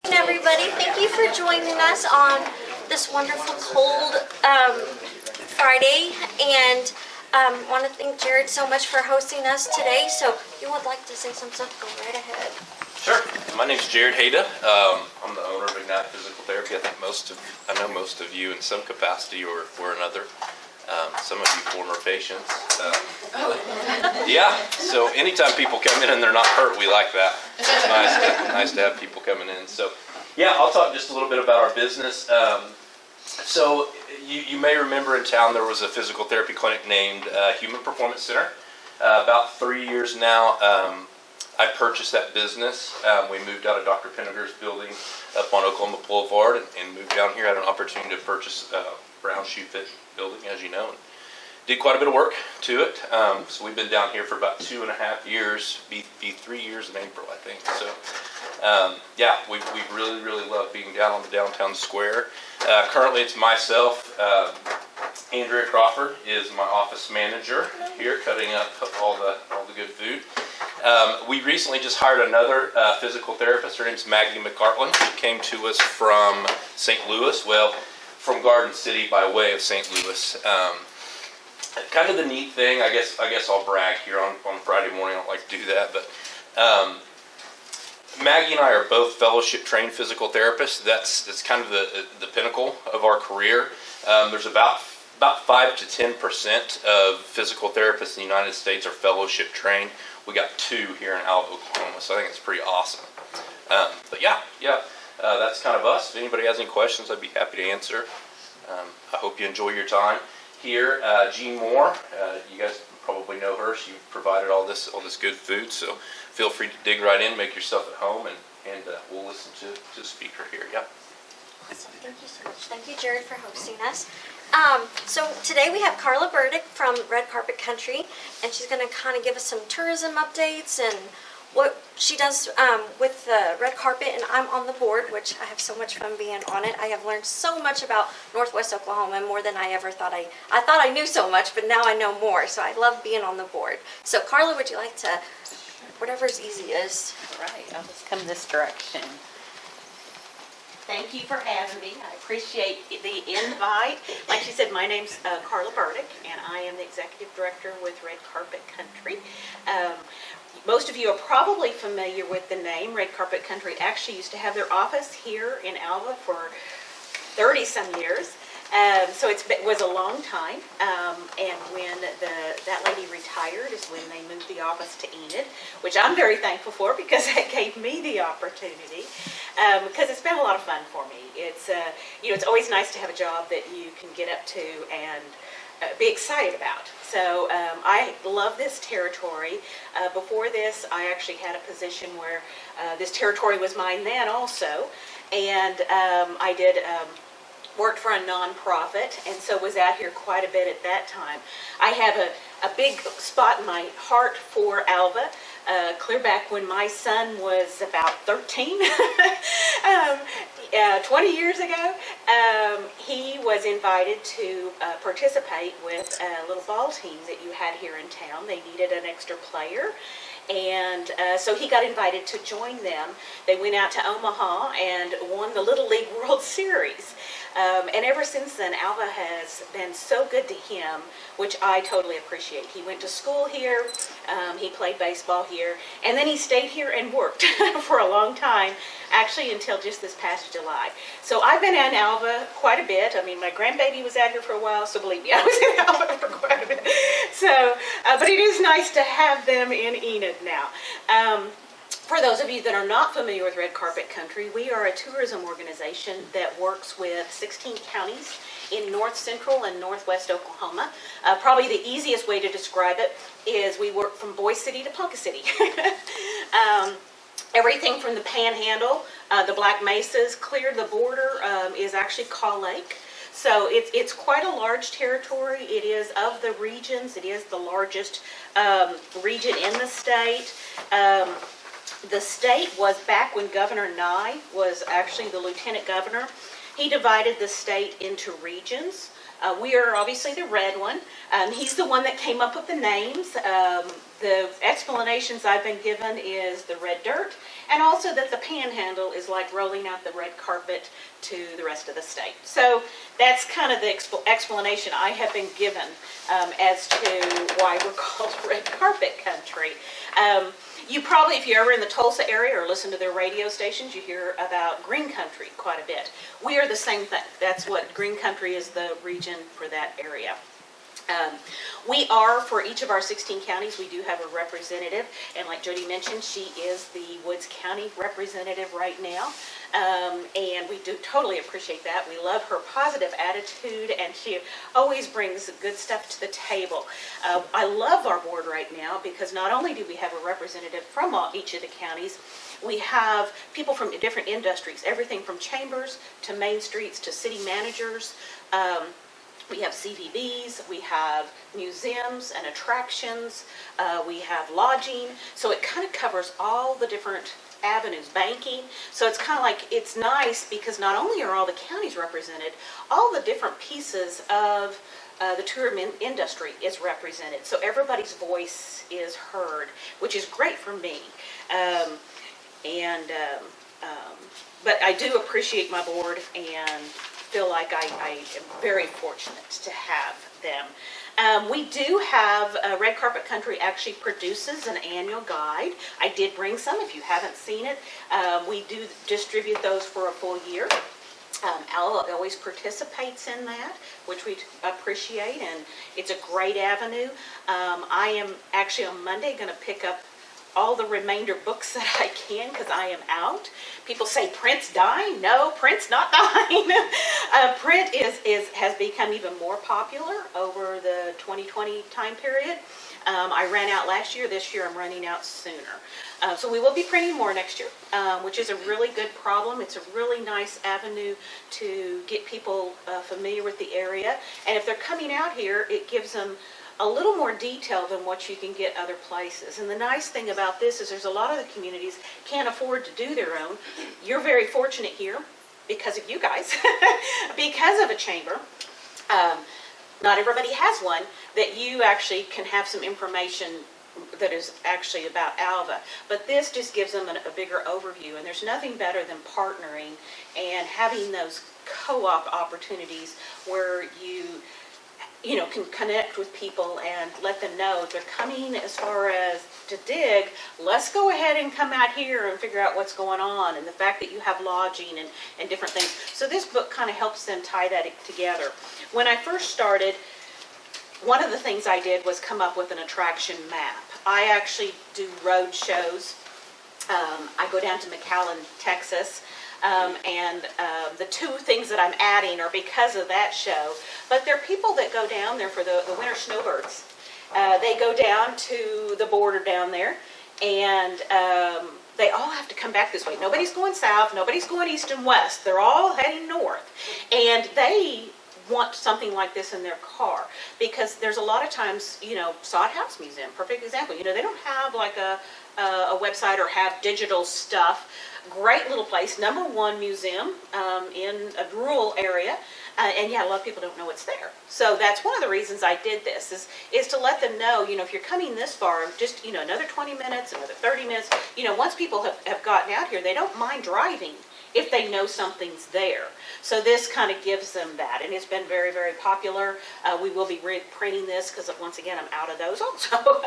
Everybody, thank you for joining us on this wonderful cold Friday, and want to thank Jared so much for hosting us today. So if you would like to say some stuff, go right ahead. Sure. My name's Jared Hayda. I'm the owner of Ignite Physical Therapy. I know most of you in some capacity or another. Some of you former patients. Yeah, so anytime people come in and they're not hurt, we like that. It's nice to have people coming in. So yeah, I'll talk just a little bit about our business. So you may remember in town there was a physical therapy clinic named Human Performance Center. About 3 years now, I purchased that business. We moved out of Dr. Pinniger's building up on Oklahoma Boulevard and moved down here. I had an opportunity to purchase Brown Shoe Fit building, as you know, and did quite a bit of work to it. So we've been down here for about 2.5 years, be 3 years in April, I think. So yeah, we really love being down on the downtown square. Currently it's myself. Andrea Crawford is my office manager here, cutting up all the good food. We recently just hired another physical therapist. Her name's Maggie McCartland. She came to us from St. Louis. Well, from Garden City by way of St. Louis. Kind of the neat thing, I guess I'll brag here on Friday morning. I don't like to do that, but Maggie and I are both fellowship trained physical therapists. That's kind of the pinnacle of our career. There's about 5 to 10% of physical therapists in the United States are fellowship trained. We got 2 here in Alva, Oklahoma, so I think it's pretty awesome. But yeah. That's kind of us. If anybody has any questions, I'd be happy to answer. I hope you enjoy your time here. Jean Moore, you guys probably know her. She provided all this good food, so feel free to dig right in, make yourself at home, and we'll listen to the speaker here. Yeah. Thank you so much. Thank you, Jared, for hosting us. So today we have Carla Burdick from Red Carpet Country, and she's going to kind of give us some tourism updates and what she does with the red carpet, and I'm on the board, which I have so much fun being on it. I have learned so much about Northwest Oklahoma, more than I ever thought I thought I knew so much, but now I know more, so I love being on the board. So Carla, would you like to, whatever's easiest. All right, I'll just come this direction. Thank you for having me. I appreciate the invite. Like she said, my name's Carla Burdick, and I am the Executive Director with Red Carpet Country. Most of you are probably familiar with the name. Red Carpet Country actually used to have their office here in Alva for 30-some years. So it was a long time. And when that lady retired is when they moved the office to Enid, which I'm very thankful for because that gave me the opportunity. Because it's been a lot of fun for me. It's it's always nice to have a job that you can get up to and be excited about. So I love this territory. Before this, I actually had a position where this territory was mine then also, and I did worked for a nonprofit, and so was out here quite a bit at that time. I have a big spot in my heart for Alva. Clear back when my son was about 13, 20 years ago, he was invited to participate with a little ball team that you had here in town. They needed an extra player, and so he got invited to join them. They went out to Omaha and won the Little League World Series. And ever since then, Alva has been so good to him, which I totally appreciate. He went to school here, he played baseball here, and then he stayed here and worked for a long time, actually until just this past July. So I've been in Alva quite a bit. I mean, my grandbaby was out here for a while, so believe me, I was in Alva for quite a bit. So, but it is nice to have them in Enid now. For those of you that are not familiar with Red Carpet Country, we are a tourism organization that works with 16 counties in north central and northwest Oklahoma. Probably the easiest way to describe it is we work from Boise City to Ponca City. Everything from the Panhandle, the Black Mesas, clear the border is actually Call Lake. So it's quite a large territory. It is of the regions. It is the largest region in the state. The state was back when Governor Nye was actually the lieutenant governor. He divided the state into regions. We are obviously the red one. He's the one that came up with the names. The explanations I've been given is the red dirt and also that the Panhandle is like rolling out the red carpet to the rest of the state. So that's kind of the explanation I have been given as to why we're called red carpet country. You probably, if you're ever in the Tulsa area or listen to their radio stations, you hear about green country quite a bit. We are the same thing. That's what green country is, the region for that area. We are, for each of our 16 counties, we do have a representative, and like Jody mentioned, she is the Woods County representative right now, and we do totally appreciate that. We love her positive attitude, and she always brings good stuff to the table. I love our board right now because not only do we have a representative from each of the counties, we have people from different industries, everything from chambers to Main Streets to city managers. We have CVBs, we have museums and attractions, we have lodging, so it kind of covers all the different avenues, banking. So it's kind of like, it's nice because not only are all the counties represented, all the different pieces of the tourism industry is represented. So everybody's voice is heard, which is great for me. But I do appreciate my board and feel like I am very fortunate to have them. We do have, Red Carpet Country actually produces an annual guide. I did bring some if you haven't seen it. We do distribute those for a full year. Alva always participates in that, which we appreciate, and it's a great avenue. I am actually on Monday going to pick up all the remainder books that I can because I am out. People say print's dying. No, print's not dying. Print has become even more popular over the 2020 time period. I ran out last year. This year I'm running out sooner. So we will be printing more next year, which is a really good problem. It's a really nice avenue to get people familiar with the area. And if they're coming out here, it gives them a little more detail than what you can get other places. And the nice thing about this is there's a lot of the communities can't afford to do their own. You're very fortunate here because of you guys, because of a chamber. Not everybody has one that you actually can have some information that is actually about Alva. But this just gives them a bigger overview, and there's nothing better than partnering and having those co-op opportunities where you can connect with people and let them know if they're coming as far as to dig, let's go ahead and come out here and figure out what's going on, and the fact that you have lodging and different things. So this book kind of helps them tie that together. When I first started, one of the things I did was come up with an attraction map. I actually do road shows. I go down to McAllen, Texas. The two things that I'm adding are because of that show. But there are people that go down there for the winter snowbirds. They go down to the border down there, and they all have to come back this way. Nobody's going south, nobody's going east and west. They're all heading north. And they want something like this in their car because there's a lot of times, Sod House Museum, perfect example. They don't have like a website or have digital stuff. Great little place, #1 museum in a rural area, and yeah, a lot of people don't know it's there. So that's one of the reasons I did this is to let them know, if you're coming this far, just another 20 minutes, another 30 minutes. Once people have gotten out here, they don't mind driving if they know something's there. So this kind of gives them that, and it's been very, very popular. We will be reprinting this because once again, I'm out of those also.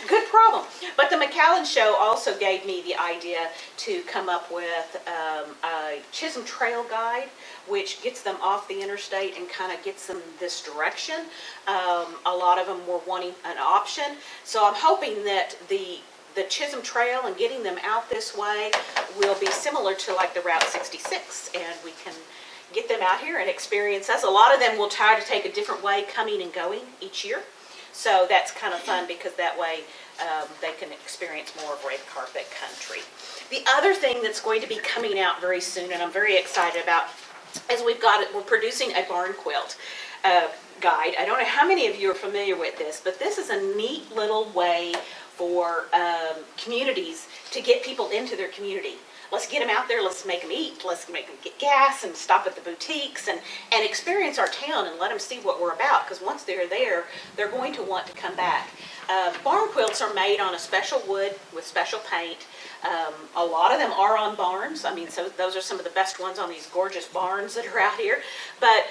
Good problem. But the McAllen show also gave me the idea to come up with a Chisholm Trail guide, which gets them off the interstate and kind of gets them this direction. A lot of them were wanting an option. So I'm hoping that the Chisholm Trail and getting them out this way will be similar to like the Route 66, and we can get them out here and experience us. A lot of them will try to take a different way coming and going each year, so that's kind of fun because that way they can experience more of Red Carpet Country. The other thing that's going to be coming out very soon, and I'm very excited about, is we're producing a barn quilt guide. I don't know how many of you are familiar with this, but this is a neat little way for communities to get people into their community. let's get them out there, let's make them eat, let's make them get gas and stop at the boutiques and experience our town and let them see what we're about, because once they're there, they're going to want to come back. Barn quilts are made on a special wood with special paint. A lot of them are on barns. I mean, so those are some of the best ones on these gorgeous barns that are out here. But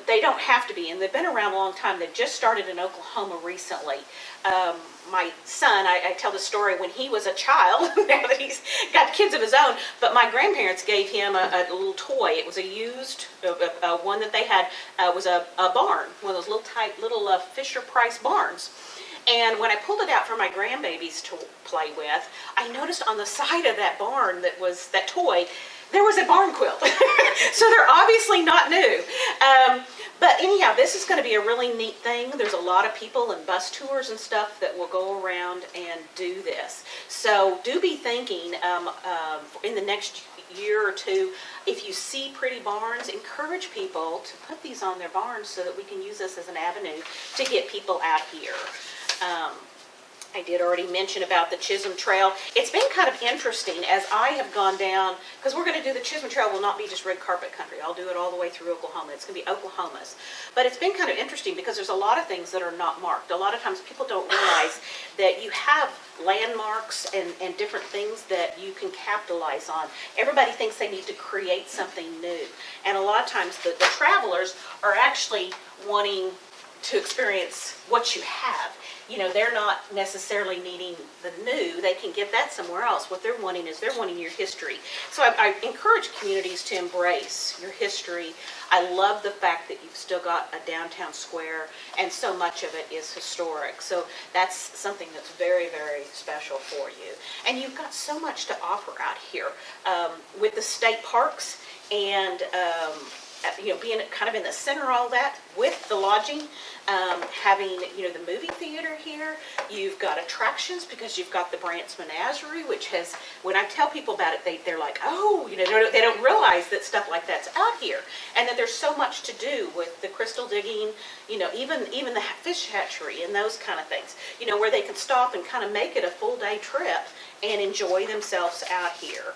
they don't have to be, and they've been around a long time. They've just started in Oklahoma recently. My son, I tell the story when he was a child, now that he's got kids of his own, but my grandparents gave him a little toy. It was a used, one that they had, was a barn, one of those little Fisher-Price barns. And when I pulled it out for my grandbabies to play with, I noticed on the side of that barn that toy, there was a barn quilt. So they're obviously not new. But anyhow, this is going to be a really neat thing. There's a lot of people and bus tours and stuff that will go around and do this. So do be thinking in the next year or two, if you see pretty barns, encourage people to put these on their barns so that we can use this as an avenue to get people out here. I did already mention about the Chisholm Trail. It's been kind of interesting as I have gone down, because we're going to do the Chisholm Trail will not be just red carpet country. I'll do it all the way through Oklahoma. It's going to be Oklahoma's. But it's been kind of interesting because there's a lot of things that are not marked. A lot of times people don't realize that you have landmarks and different things that you can capitalize on. Everybody thinks they need to create something new. And a lot of times the travelers are actually wanting to experience what you have. You know, they're not necessarily needing the new. They can get that somewhere else. What they're wanting is they're wanting your history. So I encourage communities to embrace your history. I love the fact that you've still got a downtown square, and so much of it is historic. So that's something that's very, very special for you. And you've got so much to offer out here with the state parks and being kind of in the center of all that with the lodging, having, the movie theater here. You've got attractions because you've got the Brant's Menagerie, which has, when I tell people about it, they're like, oh, they don't realize that stuff like that's out here. And that there's so much to do with the crystal digging, even the fish hatchery and those kind of things, where they can stop and kind of make it a full day trip and enjoy themselves out here.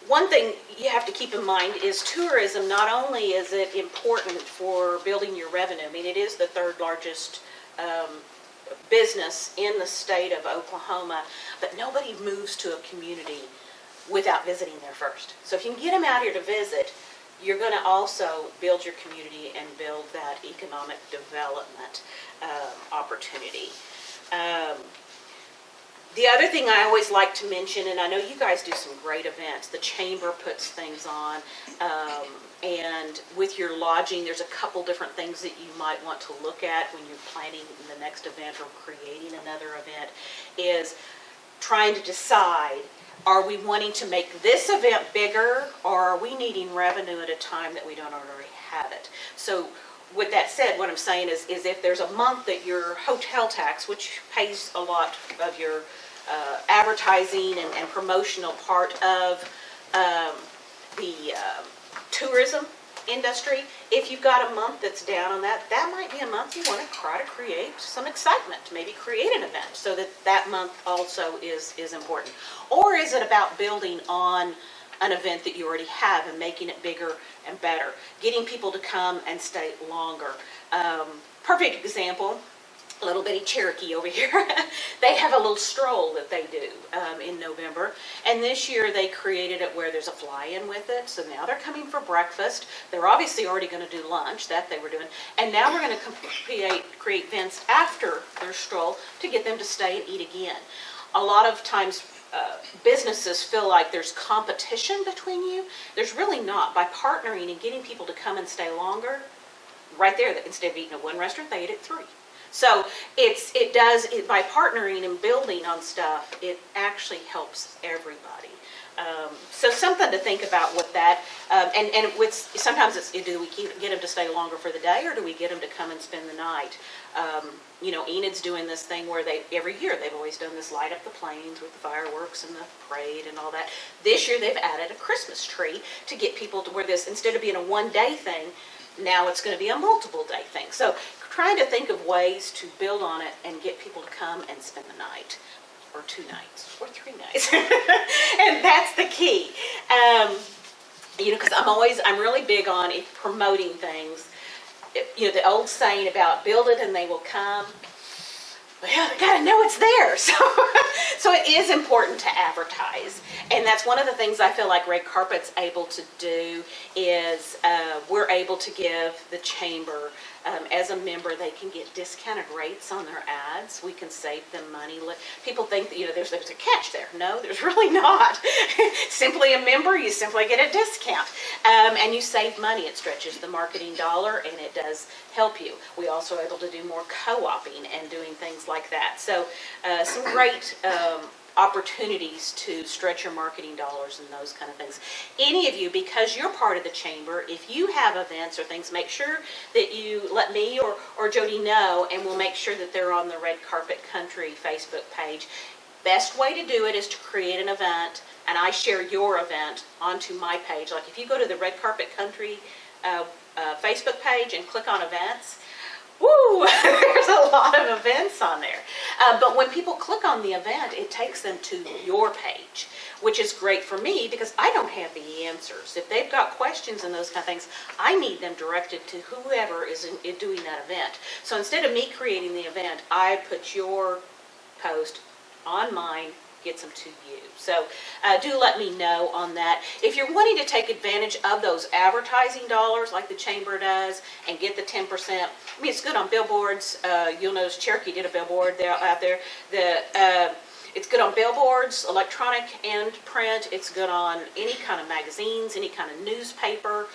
One thing you have to keep in mind is tourism. Not only is it important for building your revenue, I mean, it is the third largest business in the state of Oklahoma, but nobody moves to a community without visiting there first. So if you can get them out here to visit, you're going to also build your community and build that economic development opportunity. The other thing I always like to mention, and I know you guys do some great events, the chamber puts things on, and with your lodging, there's a couple different things that you might want to look at when you're planning the next event or creating another event, is trying to decide, are we wanting to make this event bigger, or are we needing revenue at a time that we don't already have it? So with that said, what I'm saying is if there's a month that your hotel tax, which pays a lot of your advertising and promotional part of the tourism industry, if you've got a month that's down on that, that might be a month you want to try to create some excitement, maybe create an event so that month also is important. Or is it about building on an event that you already have and making it bigger and better, getting people to come and stay longer? Perfect example, a little bitty Cherokee over here. They have a little stroll that they do in November, and this year they created it where there's a fly-in with it, so now they're coming for breakfast. They're obviously already going to do lunch, that they were doing, and now we're going to create events after their stroll to get them to stay and eat again. A lot of times businesses feel like there's competition between you. There's really not. By partnering and getting people to come and stay longer, right there, instead of eating at one restaurant, they eat at 3. So by partnering and building on stuff, it actually helps everybody. So something to think about with that. And sometimes do we get them to stay longer for the day, or do we get them to come and spend the night? Enid's doing this thing where every year they've always done this light up the plains with the fireworks and the parade and all that. This year they've added a Christmas tree to get people to where this, instead of being a one-day thing, now it's going to be a multiple-day thing. So trying to think of ways to build on it and get people to come and spend the night. or 2 nights, or 3 nights. And that's the key. Because I'm really big on promoting things. The old saying about build it and they will come. Well, they gotta know it's there. So it is important to advertise. And that's one of the things I feel like Red Carpet's able to do is we're able to give the chamber, as a member, they can get discounted rates on their ads. We can save them money. People think that, there's a catch there. No, there's really not. Simply a member, you simply get a discount. And you save money. It stretches the marketing dollar and it does help you. We also are able to do more co-oping and doing things like that. So some great opportunities to stretch your marketing dollars and those kind of things. Any of you, because you're part of the chamber, if you have events or things, make sure that you let me or Jody know, and we'll make sure that they're on the Red Carpet Country Facebook page. Best way to do it is to create an event, and I share your event onto my page. Like if you go to the Red Carpet Country Facebook page and click on events, woo, there's a lot of events on there. But when people click on the event, it takes them to your page, which is great for me because I don't have the answers. If they've got questions and those kind of things, I need them directed to whoever is in doing that event. So instead of me creating the event, I put your post on mine, gets them to you. So do let me know on that. If you're wanting to take advantage of those advertising dollars like the chamber does and get the 10%, I mean, it's good on billboards. You'll notice Cherokee did a billboard out there. It's good on billboards, electronic and print. It's good on any kind of magazines, any kind of newspaper.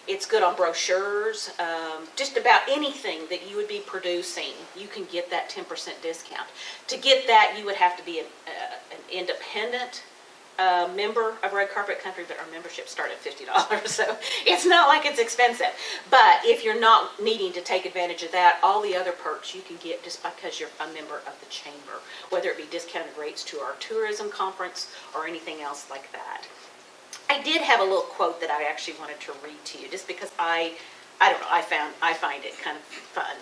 It's good on brochures. Just about anything that you would be producing, you can get that 10% discount. To get that, you would have to be an independent member of Red Carpet Country, but our memberships start at $50, so it's not like it's expensive. But if you're not needing to take advantage of that, all the other perks you can get just because you're a member of the chamber, whether it be discounted rates to our tourism conference or anything else like that. I did have a little quote that I actually wanted to read to you, just because I don't know, I find it kind of fun.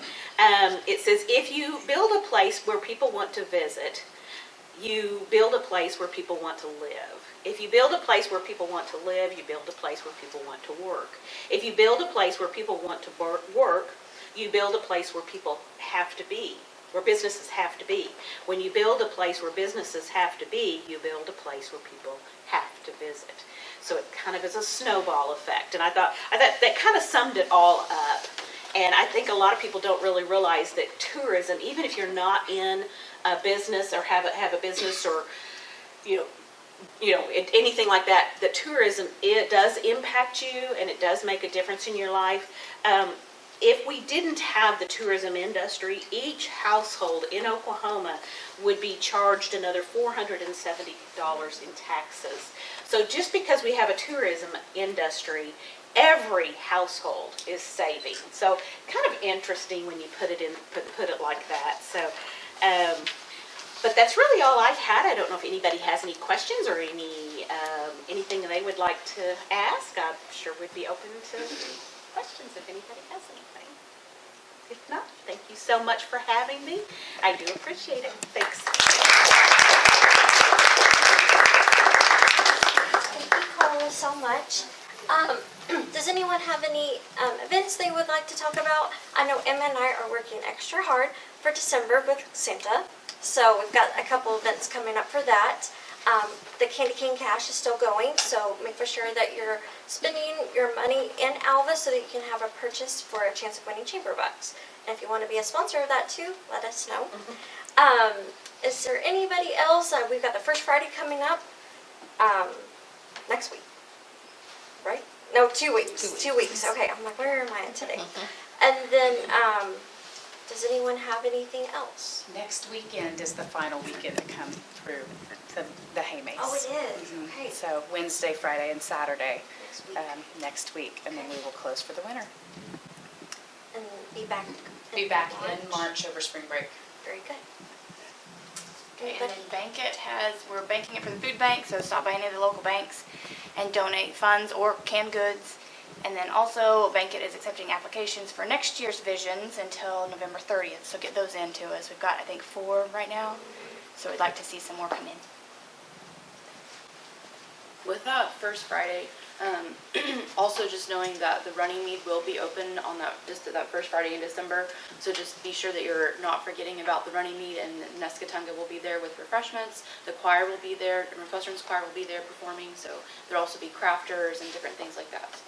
It says, if you build a place where people want to visit, you build a place where people want to live. If you build a place where people want to live, you build a place where people want to work. If you build a place where people want to work, you build a place where people have to be, where businesses have to be. When you build a place where businesses have to be, you build a place where people have to visit. So it kind of is a snowball effect. And I thought that kind of summed it all up. And I think a lot of people don't really realize that tourism, even if you're not in a business or have a business or anything like that, that tourism, it does impact you and it does make a difference in your life. If we didn't have the tourism industry, each household in Oklahoma would be charged another $470 in taxes. So just because we have a tourism industry, every household is saving. So kind of interesting when you put it like that. So, but that's really all I had. I don't know if anybody has any questions or anything they would like to ask. I'm sure we'd be open to questions if anybody has anything. If not, thank you so much for having me. I do appreciate it. Thanks. Thank you, Carla, so much. Does anyone have any events they would like to talk about? I know Emma and I are working extra hard for December with Santa, so we've got a couple events coming up for that. The Candy Cane Cash is still going, so make for sure that you're spending your money in Alva so that you can have a purchase for a chance of winning chamber bucks. And if you want to be a sponsor of that too, let us know. Is there anybody else? We've got the first Friday coming up next week, right? No, 2 weeks. 2 weeks. Okay, I'm like, where am I today? And then, does anyone have anything else? Next weekend is the final weekend that comes through the haymace. Oh, it is. Okay. So Wednesday, Friday, and Saturday Next week. next week, and then we will close for the winter. And be back. Be back in March over spring break. Very good. Okay, and then we're banking it for the food bank, so stop by any of the local banks and donate funds or canned goods. And then also, Bankit is accepting applications for next year's visions until November 30th, so get those in to us. We've got, I think, 4 right now. So we'd like to see some more come in. With that first Friday, also just knowing that the running meet will be open on that first Friday in December. So just be sure that you're not forgetting about the running meet, and Nescatunga will be there with refreshments. The choir will be there, Northwestern's choir will be there performing. So there'll also be crafters and different things like that. So.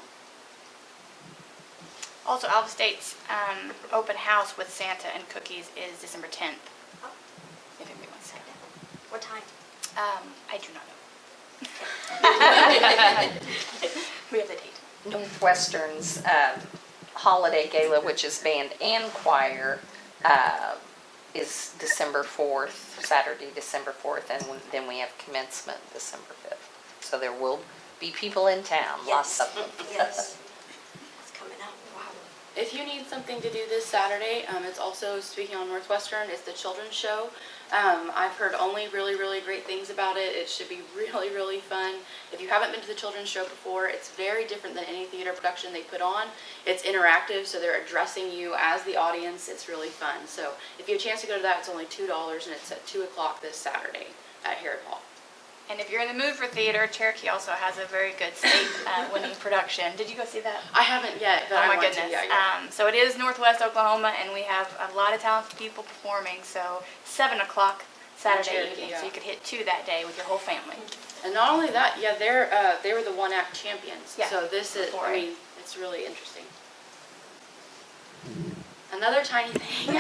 Also, Alva State's open house with Santa and cookies is December 10th. Oh, If anybody wants to go. what time? I do not know. We have the date. Northwestern's holiday gala, which is band and choir, is December 4th, Saturday, December 4th, and then we have commencement December 5th. So there will be people in town, lots of them. Yes. It's coming up. Wow. If you need something to do this Saturday, it's also, speaking on Northwestern, it's the children's show. I've heard only really, really great things about it. It should be really, really fun. If you haven't been to the children's show before, it's very different than any theater production they put on. It's interactive, so they're addressing you as the audience. It's really fun. So if you have a chance to go to that, it's only $2, and it's at 2 o'clock this Saturday at Harrod Hall. And if you're in the mood for theater, Cherokee also has a very good state-winning production. Did you go see that? I haven't yet, but Oh I my want goodness. to. Yeah. So it is Northwest Oklahoma, and we have a lot of talented people performing. So 7 o'clock Saturday Cherokee, evening, yeah. so you could hit 2 that day with your whole family. And not only that, yeah, they were the one-act champions. Yeah, So this is, before, I mean, it's really interesting. Another tiny thing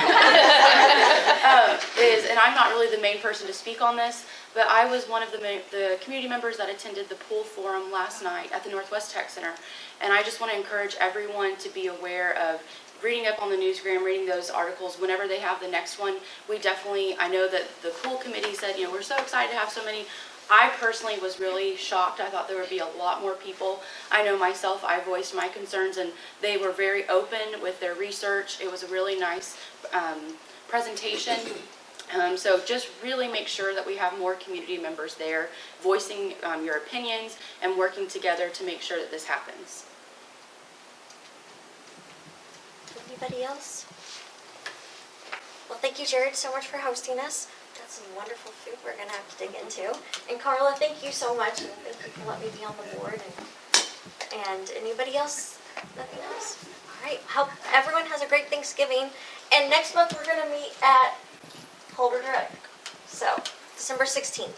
is, and I'm not really the main person to speak on this, but I was one of the community members that attended the pool forum last night at the Northwest Tech Center. And I just want to encourage everyone to be aware of reading up on the newsgram, reading those articles whenever they have the next one. I know that the pool committee said, we're so excited to have so many. I personally was really shocked. I thought there would be a lot more people. I know myself, I voiced my concerns, and they were very open with their research. It was a really nice presentation. So just really make sure that we have more community members there voicing your opinions and working together to make sure that this happens. Anybody else? Well, thank you, Jared, so much for hosting us. That's some wonderful food we're going to have to dig into. And Carla, thank you so much, and thank you for letting me be on the board. And anybody else? Nothing else? All right. Hope everyone has a great Thanksgiving. And next month we're going to meet at Holder Drive. So, December 16th.